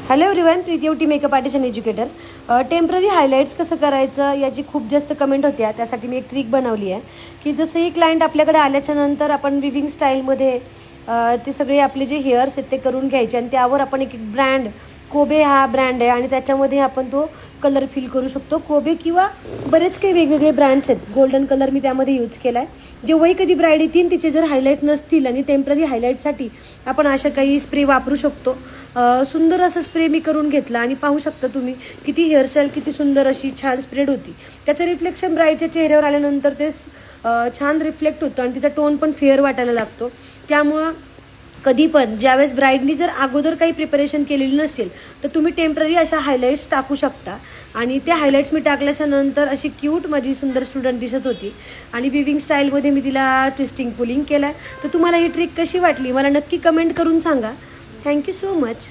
Hello everyone, Preeti एवटी makeup artist आणि educator. Temporary highlights कसं करायचं याची खूप जास्त कमेंट होत्या. त्यासाठी मी एक ट्रिक बनवली आहे की जसंही क्लायंट आपल्याकडे आल्याच्या नंतर आपण विविंग स्टाईलमध्ये ते सगळे आपले जे हेअर्स आहेत ते करून घ्यायचे आणि त्यावर आपण एक ब्रँड कोबे हा ब्रँड आहे आणि त्याच्यामध्ये आपण तो कलर फिल करू शकतो. कोबे किंवा बरेच काही वेगवेगळे ब्रँड्स आहेत. गोल्डन कलर मी त्यामध्ये यूज केला आहे. जेव्हाही कधी ब्राईड येतील तिचे जर हायलाईट नसतील आणि टेम्पररी हायलाईटसाठी आपण अशा काही स्प्रे वापरू शकतो. सुंदर असं स्प्रे मी करून घेतला आणि पाहू शकता तुम्ही किती हेअरस्टाईल किती सुंदर अशी छान स्प्रेड होती. त्याचं रिफ्लेक्शन ब्राईडच्या चेहऱ्यावर आल्यानंतर ते छान रिफ्लेक्ट होतं आणि तिचा टोन पण फेअर वाटायला लागतो. त्यामुळं कधी पण ज्यावेळेस ब्राईडनी जर अगोदर काही प्रिपरेशन केलेली नसेल तर तुम्ही टेम्पररी अशा हायलाईट्स टाकू शकता. आणि त्या हायलाईट्स मी टाकल्याच्या नंतर अशी क्यूट माझी सुंदर स्टुडंट दिसत होती आणि विविंग स्टाईलमध्ये मी तिला ट्विस्टिंग पुलिंग केलं आहे. तर तुम्हाला ही ट्रिक कशी वाटली मला नक्की कमेंट करून सांगा. Thank you so much.